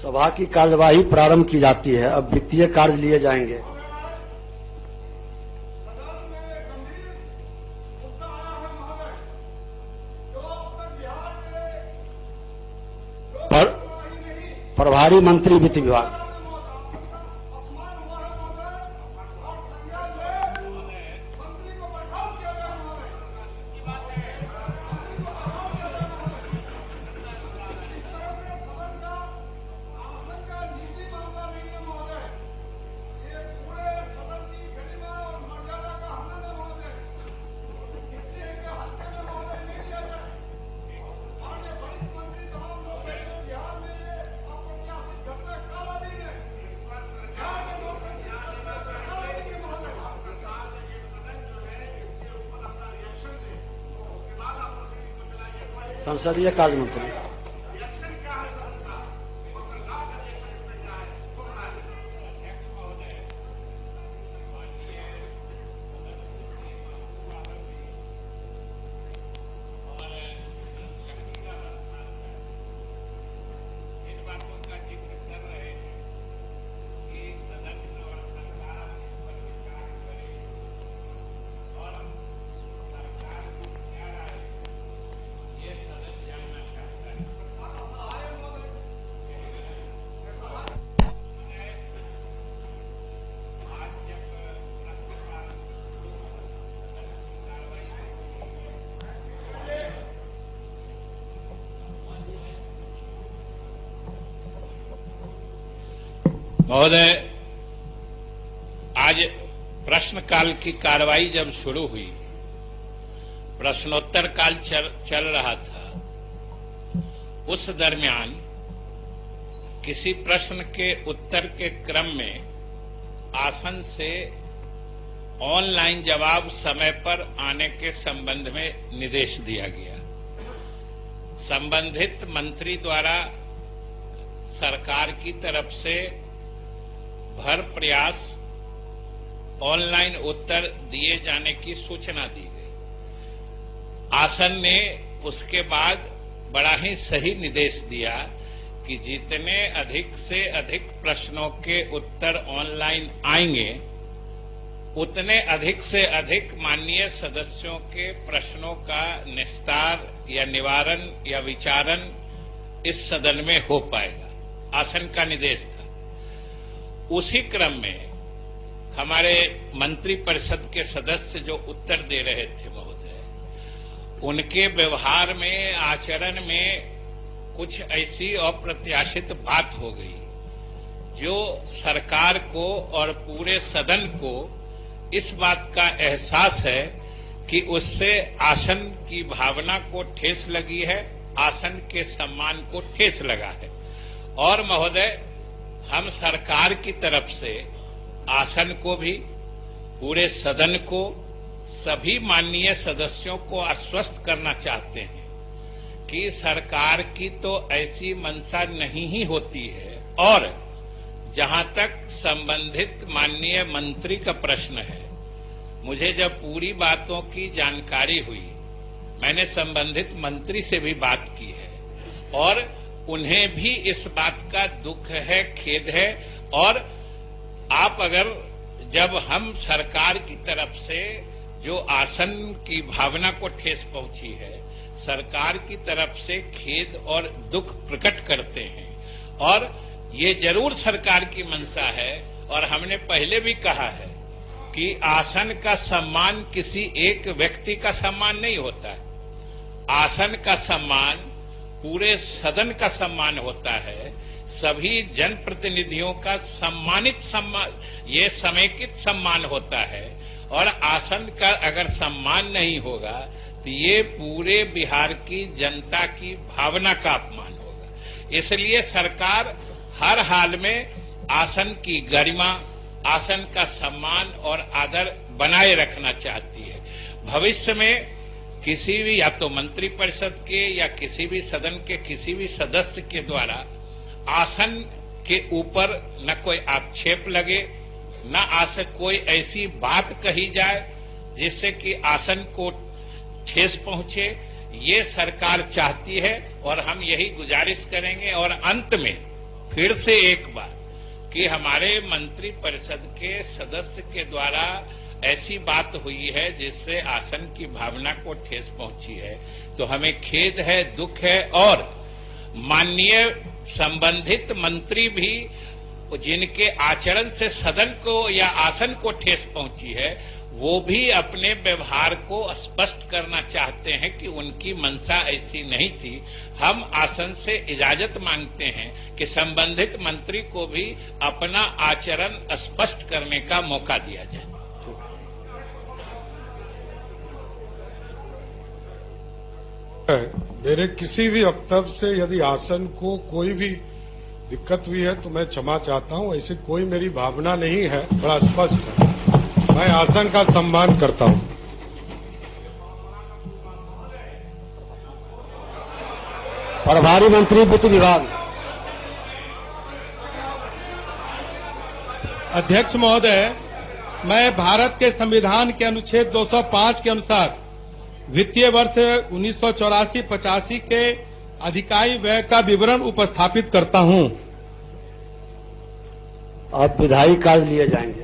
सभा की कार्यवाही प्रारंभ की जाती है। अब वित्तीय कार्य लिए जाएंगे। प्रभारी मंत्री वित्त विभाग। संसदीय कार्य मंत्री। महोदय, आज प्रश्नकाल की कार्रवाई जब शुरू हुई, प्रश्नोत्तर काल चल रहा था, उस दरमियान किसी प्रश्न के उत्तर के क्रम में आसन से ऑनलाइन जवाब समय पर आने के संबंध में निर्देश दिया गया। संबंधित मंत्री द्वारा सरकार की तरफ से भर प्रयास ऑनलाइन उत्तर दिए जाने की सूचना दी गई। आसन ने उसके बाद बड़ा ही सही निर्देश दिया कि जितने अधिक से अधिक प्रश्नों के उत्तर ऑनलाइन आएंगे, उतने अधिक से अधिक माननीय सदस्यों के प्रश्नों का निस्तार या निवारण या विचारण इस सदन में हो पाएगा। आसन का निर्देश था। उसी क्रम में हमारे मंत्री परिषद के सदस्य जो उत्तर दे रहे थे महोदय, उनके व्यवहार में, आचरण में कुछ ऐसी अप्रत्याशित बात हो गई जो सरकार को और पूरे सदन को इस बात का एहसास है कि उससे आसन की भावना को ठेस लगी है, आसन के सम्मान को ठेस लगा है। और महोदय, हम सरकार की तरफ से आसन को भी, पूरे सदन को, सभी माननीय सदस्यों को आश्वस्त करना चाहते हैं कि सरकार की तो ऐसी मंशा नहीं ही होती है। और जहां तक संबंधित माननीय मंत्री का प्रश्न है, मुझे जब पूरी बातों की जानकारी हुई, मैंने संबंधित मंत्री से भी बात की है और उन्हें भी इस बात का दुख है, खेद है। और आप अगर, जब हम सरकार की तरफ से जो आसन की भावना को ठेस पहुंची है, सरकार की तरफ से खेद और दुख प्रकट करते हैं, और ये जरूर सरकार की मंशा है, और हमने पहले भी कहा है कि आसन का सम्मान किसी एक व्यक्ति का सम्मान नहीं होता है। आसन का सम्मान पूरे सदन का सम्मान होता है, सभी जनप्रतिनिधियों का सम्मानित सम्मान, ये समेकित सम्मान होता है। और आसन का अगर सम्मान नहीं होगा तो ये पूरे बिहार की जनता की भावना का अपमान होगा। इसलिए सरकार हर हाल में आसन की गरिमा, आसन का सम्मान और आदर बनाए रखना चाहती है। भविष्य में किसी भी, या तो मंत्री परिषद के या किसी भी सदन के किसी भी सदस्य के द्वारा आसन के ऊपर न कोई आक्षेप लगे, न आसन कोई ऐसी बात कही जाए जिससे कि आसन को ठेस पहुंचे, ये सरकार चाहती है। और हम यही गुजारिश करेंगे। और अंत में फिर से एक बार कि हमारे मंत्री परिषद के सदस्य के द्वारा ऐसी बात हुई है जिससे आसन की भावना को ठेस पहुंची है, तो हमें खेद है, दुख है। और माननीय संबंधित मंत्री भी जिनके आचरण से सदन को या आसन को ठेस पहुंची है, वो भी अपने व्यवहार को स्पष्ट करना चाहते हैं कि उनकी मंशा ऐसी नहीं थी। हम आसन से इजाजत मांगते हैं कि संबंधित मंत्री को भी अपना आचरण स्पष्ट करने का मौका दिया जाए। मेरे किसी भी वक्तव्य से यदि आसन को कोई भी दिक्कत हुई है तो मैं क्षमा चाहता हूं। ऐसी कोई मेरी भावना नहीं है, बड़ा स्पष्ट है। मैं आसन का सम्मान करता हूं। प्रभारी मंत्री वित्त विभाग। अध्यक्ष महोदय, मैं भारत के संविधान के अनुच्छेद 205 के अनुसार वित्तीय वर्ष 1984-85 के अधिकाई व्यय का विवरण उपस्थापित करता हूं। अब विधायी कार्य लिए जाएंगे।